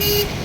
Mike,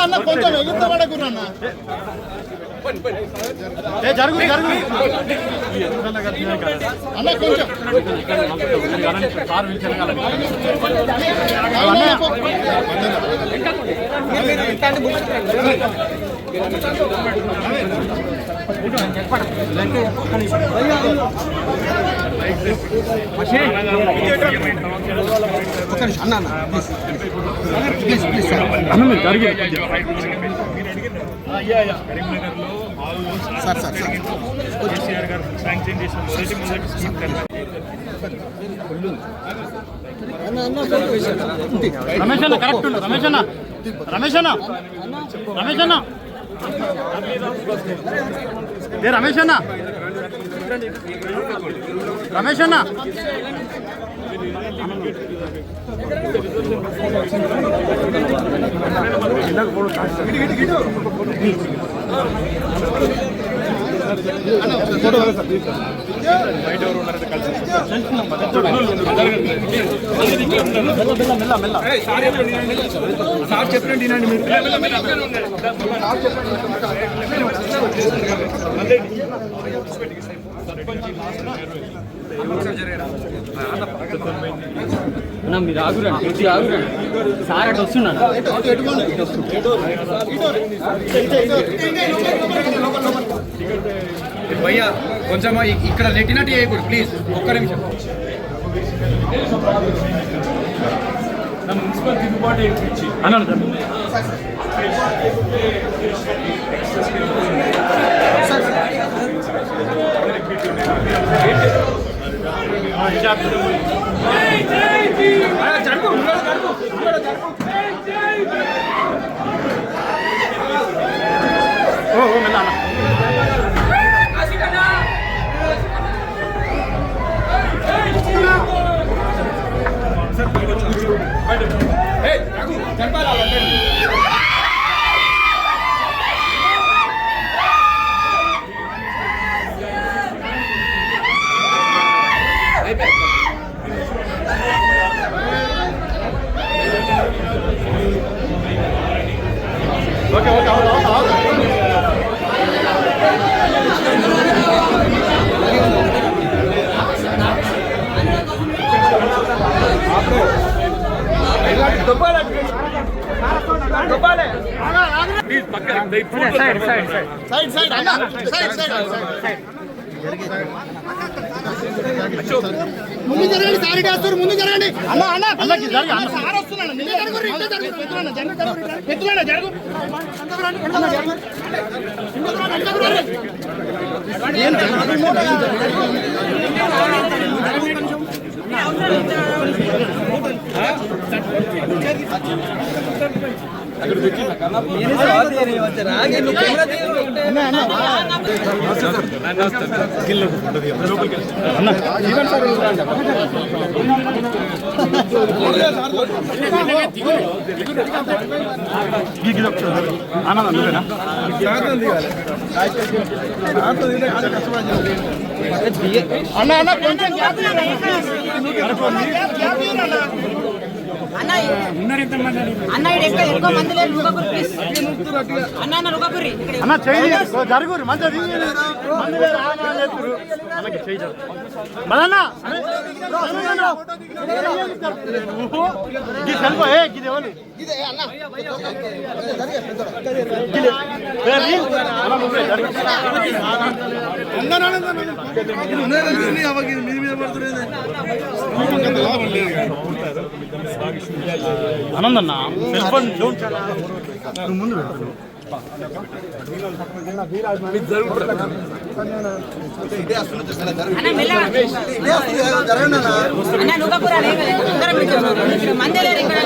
అన్న కొంచెం ఎగురుతా పడకురు అన్న జరుగు అన్న కొంచెం అన్న మీరు జరిగి కరీంనగర్లో కేసీఆర్ గారు శాంక్షన్ చేసిన మొదటి స్కీమ్ రమేష్ అన్న కరెక్ట్ రమేష్ అన్న రమేష్ అన్న రమేష్ అన్న రమేష్ అన్న రమేష్ అన్న సార్ చెప్పండి మీరు ఆగురండి సార్ అటు వస్తున్నాను భయ్యా కొంచెం ఇక్కడ నెట్టినట్టు చేయకూడదు ప్లీజ్ ఒక్క నిమిషం మున్సిపల్ దిగుబాటు ఇచ్చి అన్నాను ముందు జరగండి, సారీ చేస్తారు, ముందు జరగండి. అన్న అన్న అన్నకి జరగ అన్న సార్ వస్తున్నాను, నిన్న జరుగురు, ఇంట్లో జరుగురు, పెద్దలన్న జరుగు. అన్న అన్న కొంచెం అన్న ఎక్కువ మంది లేరు, రుగకుర్రి ప్లీజ్. అన్న రుగకుర్రి అన్న చెయ్యి జరుగురు మంచి అన్నకి చెయ్యి జరుగు మళ్ళా చనిపో ఏ గిది ఎవరు ఆనందన్న సెల్ ఫోన్ నువ్వు ముందు పెట్టు అన్న రుగకుర్రి మంది లేరు ఇక్కడ.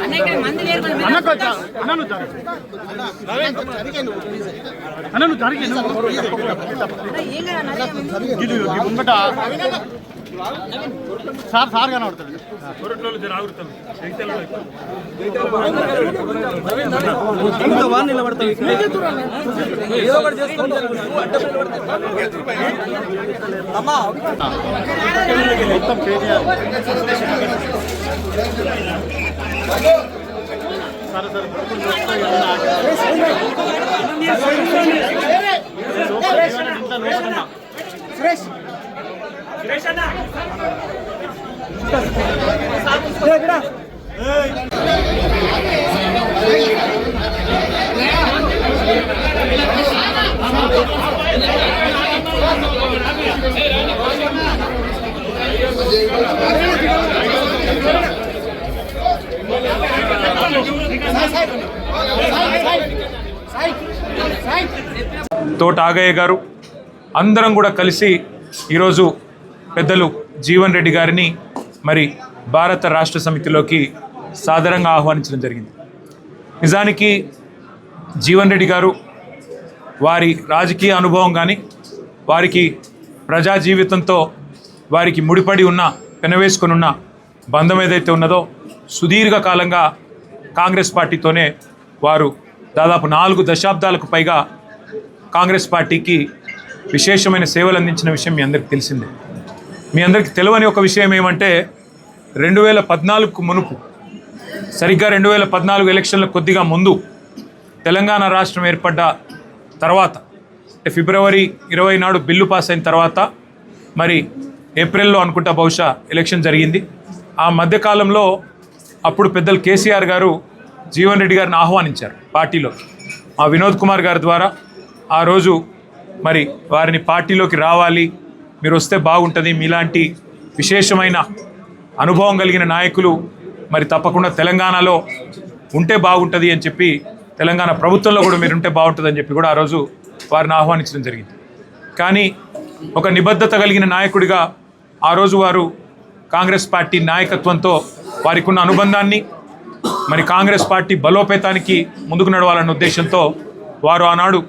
అన్న ఇక్కడ మంది లేరు. అన్న నువ్వు జరిగి ముంగట సార్ సార్ కనబడతాడు మొత్తం కేటీఆర్ తోట ఆగయ్య గారు అందరం కూడా కలిసి ఈరోజు పెద్దలు జీవన్ రెడ్డి గారిని మరి భారత రాష్ట్ర సమితిలోకి సాదరంగా ఆహ్వానించడం జరిగింది. నిజానికి జీవన్ రెడ్డి గారు వారి రాజకీయ అనుభవం కానీ వారికి ప్రజా జీవితంతో వారికి ముడిపడి ఉన్న పెనవేసుకొని ఉన్న బంధం ఏదైతే ఉన్నదో సుదీర్ఘకాలంగా కాంగ్రెస్ పార్టీతోనే వారు దాదాపు 4 దశాబ్దాలకు పైగా కాంగ్రెస్ పార్టీకి విశేషమైన సేవలు అందించిన విషయం మీ అందరికీ తెలిసిందే. మీ అందరికీ తెలియని ఒక విషయం ఏమంటే 2014కు మునుపు సరిగ్గా 2014 ఎలక్షన్ల కొద్దిగా ముందు తెలంగాణ రాష్ట్రం ఏర్పడ్డ తర్వాత ఫిబ్రవరి 20 నాడు బిల్లు పాస్ అయిన తర్వాత మరి ఏప్రిల్లో అనుకుంటా బహుశా ఎలక్షన్ జరిగింది. ఆ మధ్యకాలంలో అప్పుడు పెద్దలు కేసీఆర్ గారు జీవన్ రెడ్డి గారిని ఆహ్వానించారు పార్టీలోకి. మా వినోద్ కుమార్ గారి ద్వారా ఆ రోజు మరి వారిని పార్టీలోకి రావాలి, మీరు వస్తే బాగుంటుంది, మీలాంటి విశేషమైన అనుభవం కలిగిన నాయకులు మరి తప్పకుండా తెలంగాణలో ఉంటే బాగుంటుంది అని చెప్పి, తెలంగాణ ప్రభుత్వంలో కూడా మీరు ఉంటే బాగుంటుంది అని చెప్పి కూడా ఆ రోజు వారిని ఆహ్వానించడం జరిగింది. కానీ ఒక నిబద్ధత కలిగిన నాయకుడిగా ఆ రోజు వారు కాంగ్రెస్ పార్టీ నాయకత్వంతో వారికి ఉన్న అనుబంధాన్ని మరి కాంగ్రెస్ పార్టీ బలోపేతానికి ముందుకు నడవాలన్న ఉద్దేశంతో వారు ఆనాడు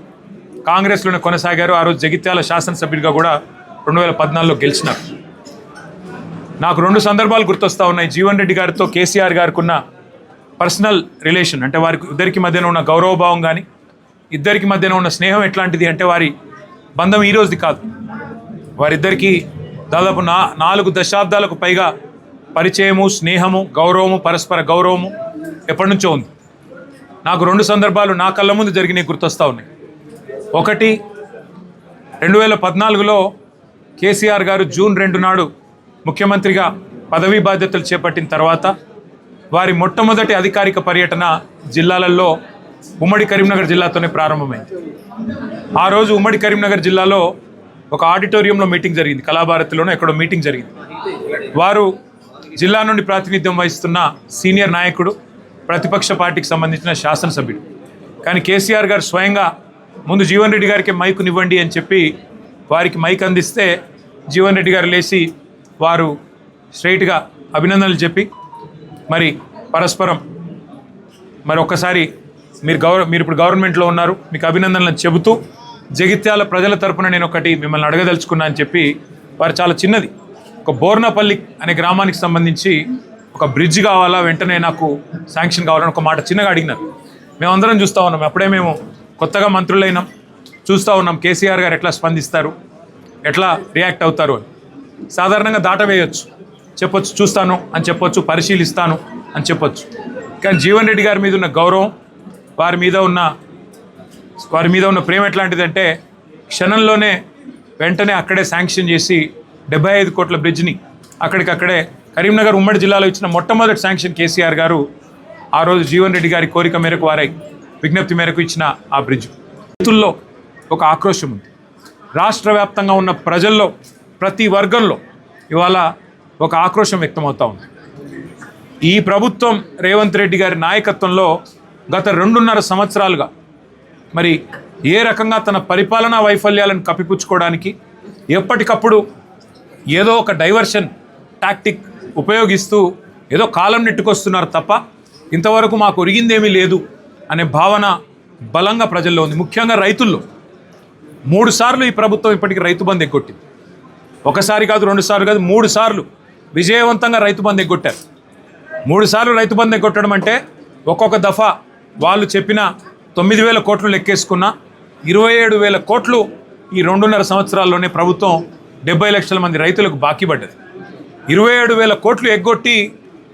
కాంగ్రెస్లోనే కొనసాగారు. ఆ రోజు జగిత్యాల శాసనసభ్యుడిగా కూడా 2014లో గెలిచినారు. నాకు 2 సందర్భాలు గుర్తొస్తూ ఉన్నాయి. జీవన్ రెడ్డి గారితో కేసీఆర్ గారికి ఉన్న పర్సనల్ రిలేషన్, అంటే వారికి ఇద్దరికి మధ్యన ఉన్న గౌరవభావం కానీ ఇద్దరికి మధ్యన ఉన్న స్నేహం ఎట్లాంటిది అంటే వారి బంధం ఈ రోజుది కాదు. వారిద్దరికీ దాదాపు 4 దశాబ్దాలకు పైగా పరిచయము, స్నేహము, గౌరవము, పరస్పర గౌరవము, ఎప్పటి నుంచో ఉంది. నాకు 2 సందర్భాలు నా కళ్ళ ముందు జరిగినాయి గుర్తొస్తూ ఉన్నాయి. ఒకటి 2014లో కేసీఆర్ గారు జూన్ 2 నాడు ముఖ్యమంత్రిగా పదవీ బాధ్యతలు చేపట్టిన తర్వాత వారి మొట్టమొదటి అధికారిక పర్యటన జిల్లాలలో ఉమ్మడి కరీంనగర్ జిల్లాతోనే ప్రారంభమైంది. ఆ రోజు ఉమ్మడి కరీంనగర్ జిల్లాలో ఒక ఆడిటోరియంలో మీటింగ్ జరిగింది, కళాభారతిలోనూ ఎక్కడో మీటింగ్ జరిగింది. వారు జిల్లా నుండి ప్రాతినిధ్యం వహిస్తున్న సీనియర్ నాయకుడు, ప్రతిపక్ష పార్టీకి సంబంధించిన శాసనసభ్యుడు. కానీ కేసీఆర్ గారు స్వయంగా ముందు జీవన్ రెడ్డి గారికి మైకునివ్వండి అని చెప్పి వారికి మైక్ అందిస్తే జీవన్ రెడ్డి గారు లేచి వారు స్ట్రైట్గా అభినందనలు చెప్పి మరి పరస్పరం మరి ఒక్కసారి మీరు ఇప్పుడు గవర్నమెంట్లో ఉన్నారు, మీకు అభినందనలు చెబుతూ జగిత్యాల ప్రజల తరపున నేను ఒకటి మిమ్మల్ని అడగదలుచుకున్నా అని చెప్పి వారు చాలా చిన్నది, ఒక బోర్నపల్లి అనే గ్రామానికి సంబంధించి ఒక బ్రిడ్జ్ కావాలా, వెంటనే నాకు శాంక్షన్ కావాలని ఒక మాట చిన్నగా అడిగినారు. మేమందరం చూస్తూ ఉన్నాం, అప్పుడే మేము కొత్తగా మంత్రులైనాం, చూస్తూ ఉన్నాం కేసీఆర్ గారు ఎట్లా స్పందిస్తారు, ఎట్లా రియాక్ట్ అవుతారు అని. సాధారణంగా దాటవేయచ్చు, చెప్పొచ్చు చూస్తాను అని చెప్పొచ్చు, పరిశీలిస్తాను అని చెప్పొచ్చు. కానీ జీవన్ రెడ్డి గారి మీద ఉన్న గౌరవం, వారి మీద ఉన్న ప్రేమ ఎట్లాంటిదంటే క్షణంలోనే వెంటనే అక్కడే శాంక్షన్ చేసి 75 కోట్ల బ్రిడ్జ్ని అక్కడికక్కడే కరీంనగర్ ఉమ్మడి జిల్లాలో ఇచ్చిన మొట్టమొదటి శాంక్షన్ కేసీఆర్ గారు ఆ రోజు జీవన్ రెడ్డి గారి కోరిక మేరకు, వారి విజ్ఞప్తి మేరకు ఇచ్చిన ఆ బ్రిడ్జ్. రైతుల్లో ఒక ఆక్రోశం ఉంది, రాష్ట్ర వ్యాప్తంగా ఉన్న ప్రజల్లో ప్రతి వర్గంలో ఇవాళ ఒక ఆక్రోశం వ్యక్తమవుతూ ఉంది. ఈ ప్రభుత్వం రేవంత్ రెడ్డి గారి నాయకత్వంలో గత 2.5 సంవత్సరాలుగా మరి ఏ రకంగా తన పరిపాలనా వైఫల్యాలను కప్పిపుచ్చుకోవడానికి ఎప్పటికప్పుడు ఏదో ఒక డైవర్షన్ టాక్టిక్ ఉపయోగిస్తూ ఏదో కాలం నెట్టుకొస్తున్నారు తప్ప ఇంతవరకు మాకు ఒరిగిందేమీ లేదు అనే భావన బలంగా ప్రజల్లో ఉంది. ముఖ్యంగా రైతుల్లో 3 సార్లు ఈ ప్రభుత్వం ఇప్పటికీ రైతు బంధు ఎగ్గొట్టింది. ఒకసారి కాదు, 2 సార్లు కాదు, 3 సార్లు విజయవంతంగా రైతు బంధు ఎగ్గొట్టారు. 3 సార్లు రైతు బంధు ఎగ్గొట్టడం అంటే ఒక్కొక్క దఫా వాళ్ళు చెప్పిన 9,000 కోట్లు లెక్కేసుకున్న 27,000 కోట్లు ఈ 2.5 సంవత్సరాల్లోనే ప్రభుత్వం 70 లక్షల మంది రైతులకు బాకీ పడ్డది. 27,000 కోట్లు ఎగ్గొట్టి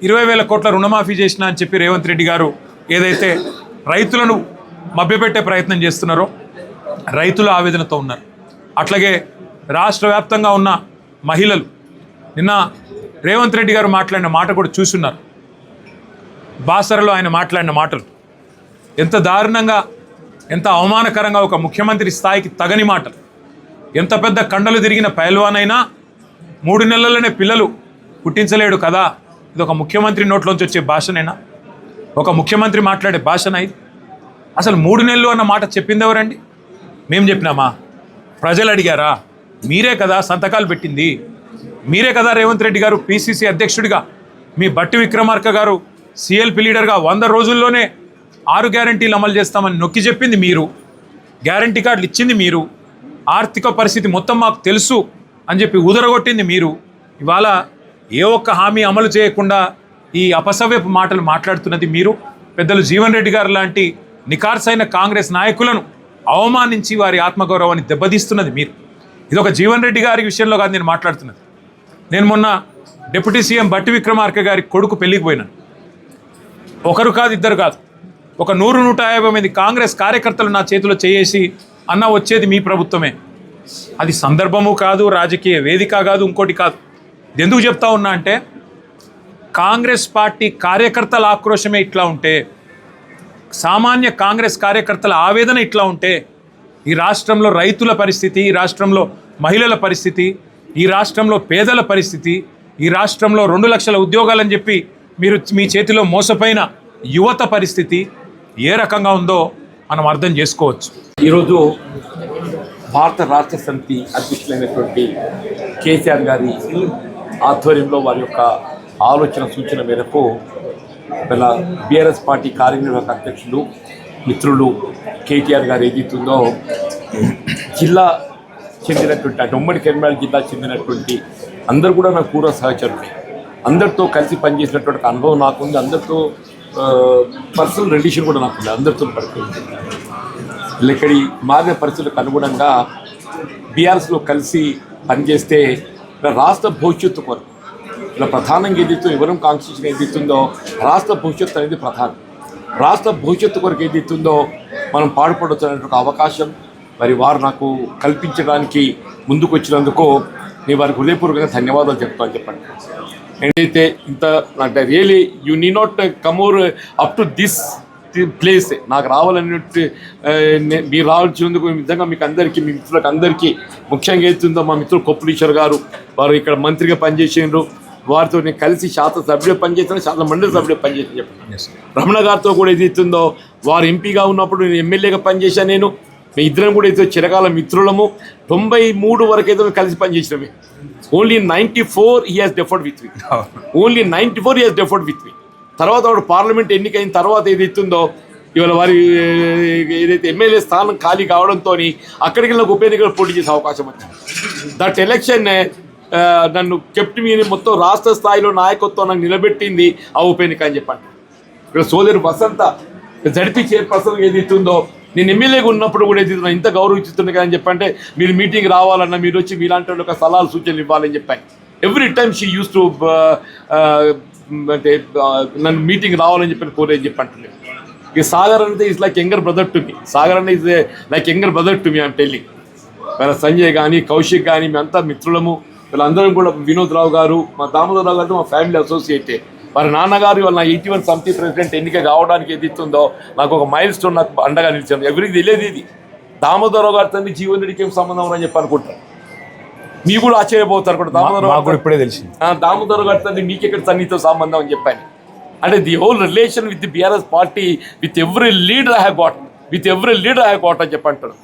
20,000 కోట్ల రుణమాఫీ చేసిన అని చెప్పి రేవంత్ రెడ్డి గారు ఏదైతే రైతులను మభ్యపెట్టే ప్రయత్నం చేస్తున్నారో రైతుల ఆవేదనతో ఉన్నారు. అట్లాగే రాష్ట్ర వ్యాప్తంగా ఉన్న మహిళలు నిన్న రేవంత్ రెడ్డి గారు మాట్లాడిన మాట కూడా చూస్తున్నారు. బాసరలో ఆయన మాట్లాడిన మాటలు ఎంత దారుణంగా, ఎంత అవమానకరంగా, ఒక ముఖ్యమంత్రి స్థాయికి తగని మాటలు. ఎంత పెద్ద కండలు తిరిగిన పైల్వానైనా 3 నెలల్లోనే పిల్లలు పుట్టించలేడు కదా, ఇది ఒక ముఖ్యమంత్రి నోట్లోంచి వచ్చే భాషనేనా? ఒక ముఖ్యమంత్రి మాట్లాడే భాషనా ఇది? అసలు 3 నెలలు అన్న మాట చెప్పింది ఎవరండి? మేము చెప్పినామా? ప్రజలు అడిగారా? మీరే కదా సంతకాలు పెట్టింది, మీరే కదా రేవంత్ రెడ్డి గారు పిసిసి అధ్యక్షుడిగా, మీ బట్టి విక్రమార్క గారు సిఎల్పి లీడర్గా 100 రోజుల్లోనే 6 గ్యారంటీలు అమలు చేస్తామని నొక్కి చెప్పింది మీరు, గ్యారంటీ కార్డులు ఇచ్చింది మీరు, ఆర్థిక పరిస్థితి మొత్తం మాకు తెలుసు అని చెప్పి ఉదరగొట్టింది మీరు. ఇవాళ ఏ ఒక్క హామీ అమలు చేయకుండా ఈ అపసవ్యపు మాటలు మాట్లాడుతున్నది మీరు. పెద్దలు జీవన్ రెడ్డి గారు లాంటి నికార్సైన కాంగ్రెస్ నాయకులను అవమానించి వారి ఆత్మగౌరవాన్ని దెబ్బతీస్తున్నది మీరు. ఇది ఒక జీవన్ రెడ్డి గారి విషయంలో కాదు నేను మాట్లాడుతున్నది. నేను మొన్న డిప్యూటీ సీఎం బట్టి విక్రమార్క గారి కొడుకు పెళ్ళికి పోయినాను. ఒకరు కాదు, ఇద్దరు కాదు, ఒక 100-150 మంది కాంగ్రెస్ కార్యకర్తలు నా చేతిలో చేసి అన్న వచ్చేది మీ ప్రభుత్వమే. అది సందర్భము కాదు, రాజకీయ వేదిక కాదు, ఇంకోటి కాదు. ఎందుకు చెప్తా ఉన్నా అంటే కాంగ్రెస్ పార్టీ కార్యకర్తల ఆక్రోశమే ఇట్లా ఉంటే, సామాన్య కాంగ్రెస్ కార్యకర్తల ఆవేదన ఇట్లా ఉంటే, ఈ రాష్ట్రంలో రైతుల పరిస్థితి, ఈ రాష్ట్రంలో మహిళల పరిస్థితి, ఈ రాష్ట్రంలో పేదల పరిస్థితి, ఈ రాష్ట్రంలో 2 లక్షల ఉద్యోగాలని చెప్పి మీరు మీ చేతిలో మోసపోయిన యువత పరిస్థితి ఏ రకంగా ఉందో మనం అర్థం చేసుకోవచ్చు. ఈరోజు భారత రాష్ట్ర సమితి అధ్యక్షులైనటువంటి కేసీఆర్ గారి ఆధ్వర్యంలో వారి యొక్క ఆలోచన సూచన మేరకు ఇలా బీఆర్ఎస్ పార్టీ కార్యనిర్వాహక అధ్యక్షులు మిత్రులు కేటీఆర్ గారు ఏదైతుందో జిల్లా చెందినటువంటి అంటే ఉమ్మడి కరీంనగర్ జిల్లా చెందినటువంటి అందరూ కూడా నాకు పూర్వ సహచరులు, అందరితో కలిసి పనిచేసినటువంటి అనుభవం నాకుంది. అందరితో పర్సనల్ రిలేషన్ కూడా నాకుంది, అందరితో పడుతుంది. ఇక్కడి మారిన పరిస్థితులకు అనుగుణంగా బీఆర్ఎస్లో కలిసి పనిచేస్తే రాష్ట్ర భవిష్యత్తు కొరకు ఇలా ప్రధానంగా ఏదైతే ఎవరం కాన్స్టిట్యూషన్ ఏదైతుందో రాష్ట్ర భవిష్యత్తు అనేది ప్రధానం. రాష్ట్ర భవిష్యత్తు కొరకు ఏదైతుందో మనం పాటుపడవచ్చు అనే ఒక అవకాశం మరి వారు నాకు కల్పించడానికి ముందుకు వచ్చినందుకు నేను వారికి హృదయపూర్వకంగా ధన్యవాదాలు చెప్తాను. చెప్పండి ఏదైతే ఇంత అంటే really you need not come up to this place నాకు రావాలన్నట్టు మీరు రావాల్సినందుకు నిజంగా మీకు అందరికీ మీ మిత్రులకు అందరికీ ముఖ్యంగా అవుతుందో మా మిత్రులు కొప్పులీశ్వర్ గారు వారు ఇక్కడ మంత్రిగా పనిచేసిండ్రు. వారితో నేను కలిసి శాసనసభ్యుడు పనిచేస్తాను, శాసన మండలి సభ్యుడు పనిచేస్తాను చెప్పండి. రమణ గారితో కూడా ఏది అవుతుందో వారు ఎంపీగా ఉన్నప్పుడు నేను ఎమ్మెల్యేగా పనిచేశాను. నేను మీ ఇద్దరం కూడా అయితే చిరకాల మిత్రులము. 93 వరకు అయితే కలిసి పనిచేసినవి. Only 94 he has differed with me. Only 94 he has differed with me. తర్వాత వాడు పార్లమెంట్ ఎన్నికైన తర్వాత ఏదైతుందో ఇవాళ వారి ఏదైతే ఎమ్మెల్యే స్థానం ఖాళీ కావడంతో అక్కడికి వెళ్ళిన ఉప ఎన్నికలు పోటీ చేసే అవకాశం వచ్చింది. దట్ ఎలక్షన్ నన్ను కెప్ట్ మీద మొత్తం రాష్ట్ర స్థాయిలో నాయకత్వం నాకు నిలబెట్టింది ఆ ఉప ఎన్నిక అని చెప్పండి. ఇక్కడ సోదరు వసంత జడ్పీ చైర్పర్సన్ ఏదైతుందో నేను ఎమ్మెల్యేగా ఉన్నప్పుడు కూడా ఏదైతున్నా ఇంత గౌరవించుతుంది కదా అని చెప్పంటే మీరు మీటింగ్ రావాలన్నా మీరు వచ్చి మీలాంటి వాళ్ళు ఒక సలహాలు సూచనలు ఇవ్వాలని చెప్పాను. Every time she use to అంటే నన్ను మీటింగ్ రావాలని చెప్పి కోరేది చెప్పంటున్నాను. ఇక సాగర్ అంటే is like younger brother to me. Sagar అంటే is like younger brother to me I'm telling. వీళ్ళ సంజయ్ కానీ కౌశిక్ కానీ మేమంతా మిత్రులము. వీళ్ళందరం కూడా వినోద్ రావు గారు మా దామోదరరావు గారు మా ఫ్యామిలీ అసోసియేటే. వారి నాన్నగారు వాళ్ళ 81 సమితి ప్రెసిడెంట్ ఎన్నిక కావడానికి ఏది ఇస్తుందో నాకు ఒక మైల్ స్టోన్ నాకు అండగా నిలిచాను. ఎవరికి తెలియదు ఇది. దామోదరరావు గారి తండ్రి జీవన్ రెడ్డికి ఏం సంబంధం అని చెప్పి అనుకుంటారు. మీకు కూడా ఆశ్చర్యపోతారు కూడా దామోదరరావు ఇప్పుడే తెలిసి దామోదరరావు గారి తండ్రి మీకెక్కడ సన్నిహిత సంబంధం అని చెప్పాను. అంటే the whole relation with the BRS party with every leader I have got అని చెప్పంటారు.